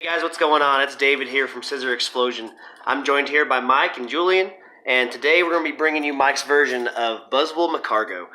Hey guys, what's going on? It's David here from Scissor Explosion. I'm joined here by Mike and Julian, and today we're going to be bringing you Mike's version of Buzzwole Magcargo.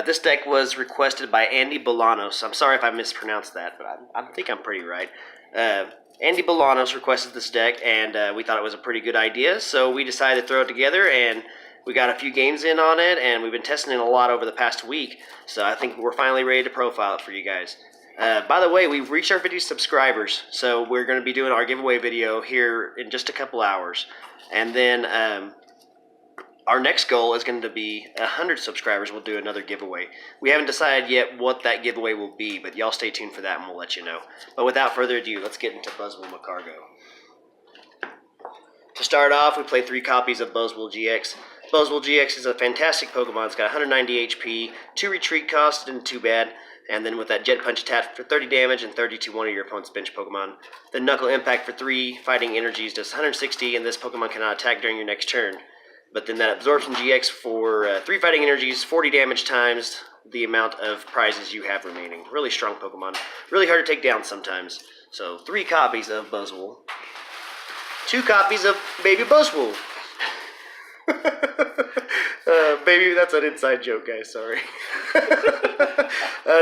This deck was requested by Andy Bolanos. I'm sorry if I mispronounced that, but I think I'm pretty right. Andy Bolanos requested this deck, and we thought it was a pretty good idea, so we decided to throw it together, and we got a few games in on it, and we've been testing it a lot over the past week, so I think we're finally ready to profile it for you guys. By the way, we've reached our 50 subscribers, so we're going to be doing our giveaway video here in just a couple hours. And then our next goal is going to be 100 subscribers. We'll do another giveaway. We haven't decided yet what that giveaway will be, but y'all stay tuned for that and we'll let you know. But without further ado, let's get into Buzzwole Magcargo. To start off, we play 3 copies of Buzzwole GX. Buzzwole GX is a fantastic Pokemon. It's got 190 HP, 2 retreat cost, and 2 bad. And then with that Jet Punch attack for 30 damage and 30 to one of your opponent's bench Pokemon. The Knuckle Impact for 3 fighting energies does 160, and this Pokemon cannot attack during your next turn. But then that Absorption GX for 3 fighting energies, 40 damage times the amount of prizes you have remaining. Really strong Pokemon. Really hard to take down sometimes. So 3 copies of Buzzwole. 2 copies of Baby Buzzwole. Baby, that's an inside joke, guys. Sorry.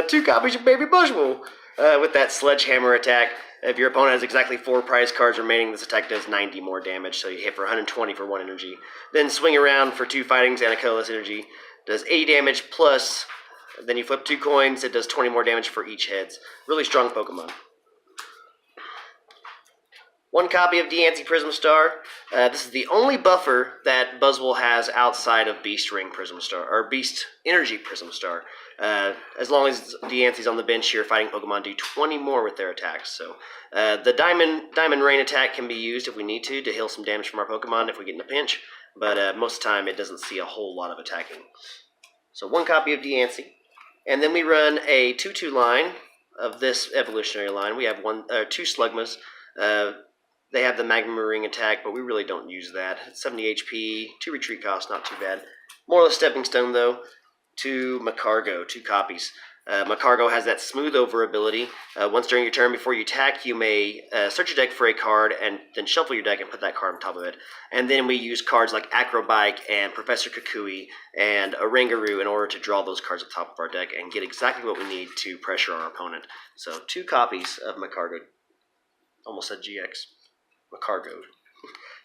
2 copies of Baby Buzzwole. With that Sledgehammer attack, if your opponent has exactly 4 prize cards remaining, this attack does 90 more damage, so you hit for 120 for 1 energy. Then swing around for 2 fightings and a colorless energy. Does 80 damage plus, then you flip 2 coins, it does 20 more damage for each heads. Really strong Pokemon. 1 copy of Diancie Prism Star. This is the only buffer that Buzzwole has outside of Beast Ring Prism Star, or Beast Energy Prism Star. As long as Diancie's on the bench, your fighting Pokemon do 20 more with their attacks. So the Diamond Rain attack can be used if we need to heal some damage from our Pokemon if we get in a pinch, but most of the time it doesn't see a whole lot of attacking. So 1 copy of Diancie. And then we run a 2-2 line of this evolutionary line. We have 2 Slugmas. They have the Magma Ring attack, but we really don't use that. It's 70 HP, 2 retreat cost, not too bad. More or less Stepping Stone, though, to Magcargo, 2 copies. Magcargo has that Smooth Over ability. Once during your turn before you attack, you may search your deck for a card and then shuffle your deck and put that card on top of it. And then we use cards like Acrobike and Professor Kukui and Oranguru in order to draw those cards on top of our deck and get exactly what we need to pressure our opponent. So 2 copies of Magcargo. Almost said GX. Magcargo.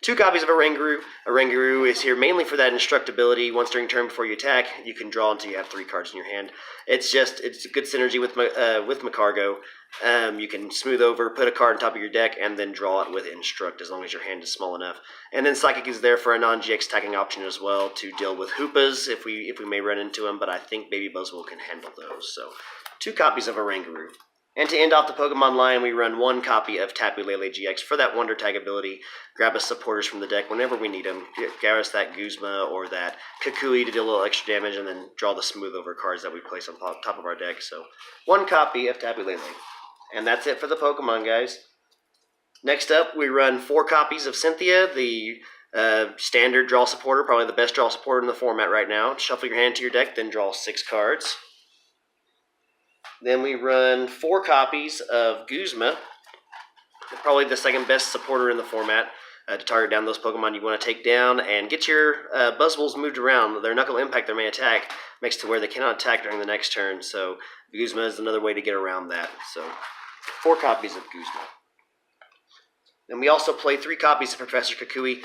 2 copies of Oranguru. Oranguru is here mainly for that instructability. Once during turn before you attack, you can draw until you have 3 cards in your hand. It's a good synergy with Magcargo. You can smooth over, put a card on top of your deck, and then draw it with Instruct as long as your hand is small enough. And then Psychic is there for a non-GX attacking option as well to deal with Hoopas if we may run into them, but I think Baby Buzzwole can handle those. So 2 copies of Oranguru. And to end off the Pokemon line, we run 1 copy of Tapu Lele GX for that Wonder Tag ability. Grab us supporters from the deck whenever we need them. Get us that Guzma or that Kukui to deal a little extra damage, and then draw the Smooth Over cards that we place on top of our deck. So 1 copy of Tapu Lele. And that's it for the Pokemon, guys. Next up, we run 4 copies of Cynthia, the standard draw supporter, probably the best draw supporter in the format right now. Shuffle your hand to your deck, then draw 6 cards. Then we run 4 copies of Guzma, probably the second best supporter in the format, to target down those Pokemon you want to take down and get your Buzzwoles moved around. Their Knuckle Impact, their main attack, makes it to where they cannot attack during the next turn, so Guzma is another way to get around that. So 4 copies of Guzma. And we also play 3 copies of Professor Kukui.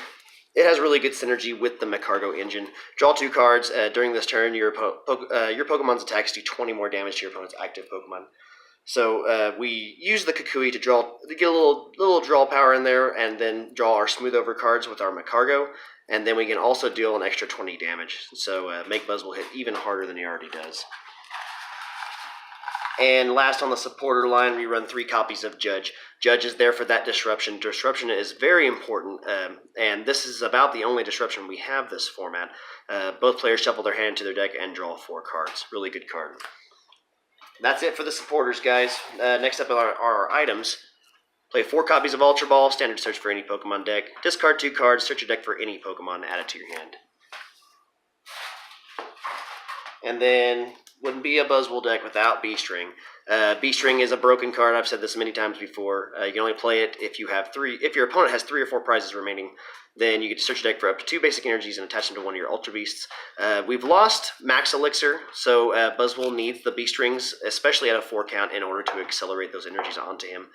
It has really good synergy with the Magcargo engine. Draw 2 cards. During this turn, your Pokemon's attacks do 20 more damage to your opponent's active Pokemon. So we use the Kukui to get a little draw power in there, and then draw our Smooth Over cards with our Magcargo, and then we can also deal an extra 20 damage. So make Buzzwole hit even harder than he already does. And last on the supporter line, we run 3 copies of Judge. Judge is there for that disruption. Disruption is very important, and this is about the only disruption we have this format. Both players shuffle their hand to their deck and draw 4 cards. Really good card. That's it for the supporters, guys. Next up are our items. Play 4 copies of Ultra Ball, standard search for any Pokemon deck. Discard 2 cards, search your deck for any Pokemon added to your hand. And then wouldn't be a Buzzwole deck without Beast Ring. Beast Ring is a broken card. I've said this many times before. You can only play it if you have if your opponent has 3 or 4 prizes remaining. Then you get to search your deck for up to 2 basic energies and attach them to one of your Ultra Beasts. We've lost Max Elixir, so Buzzwole needs the Beast Rings, especially at a 4 count, in order to accelerate those energies onto him.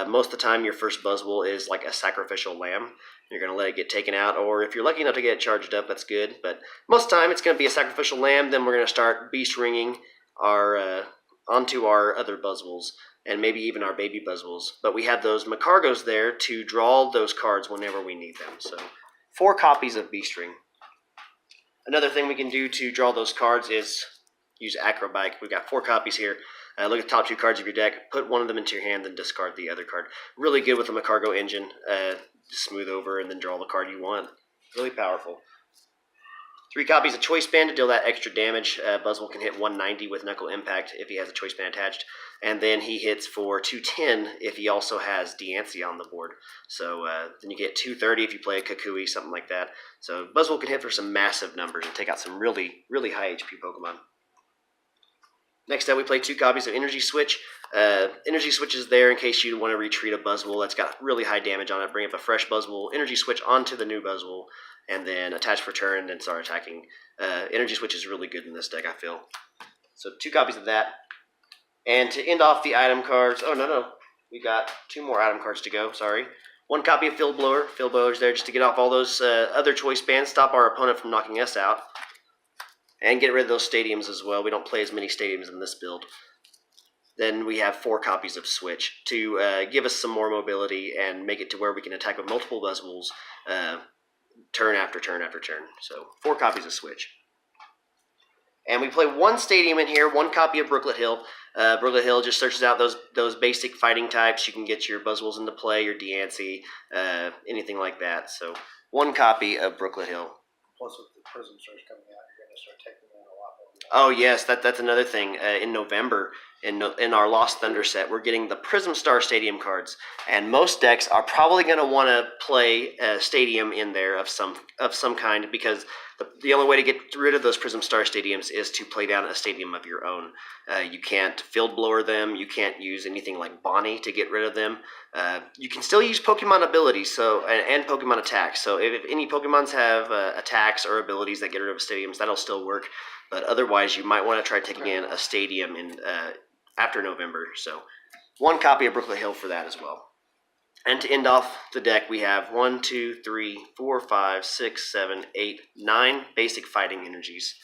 Most of the time, your first Buzzwole is like a sacrificial lamb. You're going to let it get taken out, or if you're lucky enough to get it charged up, that's good. But most of the time, it's going to be a sacrificial lamb. Then we're going to start Beast Ringing onto our other Buzzwoles, and maybe even our baby Buzzwoles. But we have those Magcargos there to draw those cards whenever we need them. So 4 copies of Beast Ring. Another thing we can do to draw those cards is use Acrobike. We've got 4 copies here. Look at the top 2 cards of your deck. Put one of them into your hand, then discard the other card. Really good with the Magcargo engine. Smooth over and then draw the card you want. Really powerful. 3 copies of Choice Band to deal that extra damage. Buzzwole can hit 190 with Knuckle Impact if he has a Choice Band attached. And then he hits for 210 if he also has Diancie on the board. So then you get 230 if you play a Kukui, something like that. So Buzzwole can hit for some massive numbers and take out some really, really high HP Pokemon. Next up, we play 2 copies of Energy Switch. Energy Switch is there in case you want to retreat a Buzzwole that's got really high damage on it. Bring up a fresh Buzzwole, Energy Switch onto the new Buzzwole, and then attach for turn, and then start attacking. Energy Switch is really good in this deck, I feel. So 2 copies of that. And to end off the item cards, we got 2 more item cards to go, sorry. 1 copy of Field Blower. Field Blower's there just to get off all those other Choice Bands, stop our opponent from knocking us out. And get rid of those stadiums as well. We don't play as many stadiums in this build. Then we have 4 copies of Switch to give us some more mobility and make it to where we can attack with multiple Buzzwoles turn after turn after turn. So 4 copies of Switch. And we play 1 stadium in here, 1 copy of Brooklet Hill. Brooklet Hill just searches out those basic fighting types. You can get your Buzzwoles into play, your Diancie, anything like that. So 1 copy of Brooklet Hill. Plus, with the Prism Stars coming out, you're going to start taking in a lot more. Oh yes, that's another thing. In November, in our Lost Thunder set, we're getting the Prism Star Stadium cards, and most decks are probably going to want to play a stadium in there of some kind, because the only way to get rid of those Prism Star Stadiums is to play down a stadium of your own. You can't Field Blower them. You can't use anything like Bonnie to get rid of them. You can still use Pokemon abilities and Pokemon attacks. So if any Pokemons have attacks or abilities that get rid of stadiums, that'll still work. But otherwise, you might want to try taking in a stadium after November. So 1 copy of Brooklet Hill for that as well. And to end off the deck, we have 1, 2, 3, 4, 5, 6, 7, 8, 9 basic fighting energies.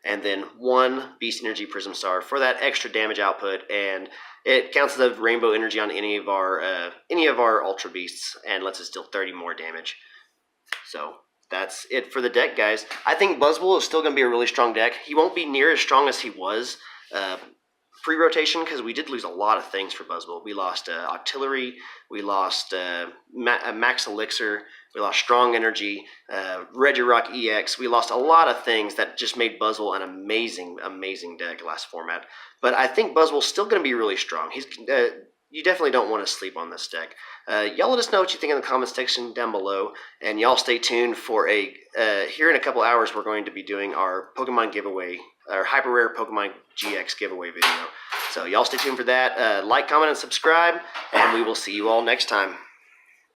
And then 1 Beast Energy Prism Star for that extra damage output, and it counts the Rainbow Energy on any of our Ultra Beasts and lets us deal 30 more damage. So that's it for the deck, guys. I think Buzzwole is still going to be a really strong deck. He won't be near as strong as he was pre-rotation, because we did lose a lot of things for Buzzwole. We lost Octillery, we lost Max Elixir, we lost Strong Energy, Regirock EX. We lost a lot of things that just made Buzzwole an amazing, amazing deck last format. But I think Buzzwole's still going to be really strong. You definitely don't want to sleep on this deck. Y'all let us know what you think in the comments section down below, and y'all stay tuned for here in a couple hours we're going to be doing our Pokemon giveaway, our Hyper Rare Pokemon GX giveaway video. So y'all stay tuned for that. Like, comment, and subscribe, and we will see you all next time.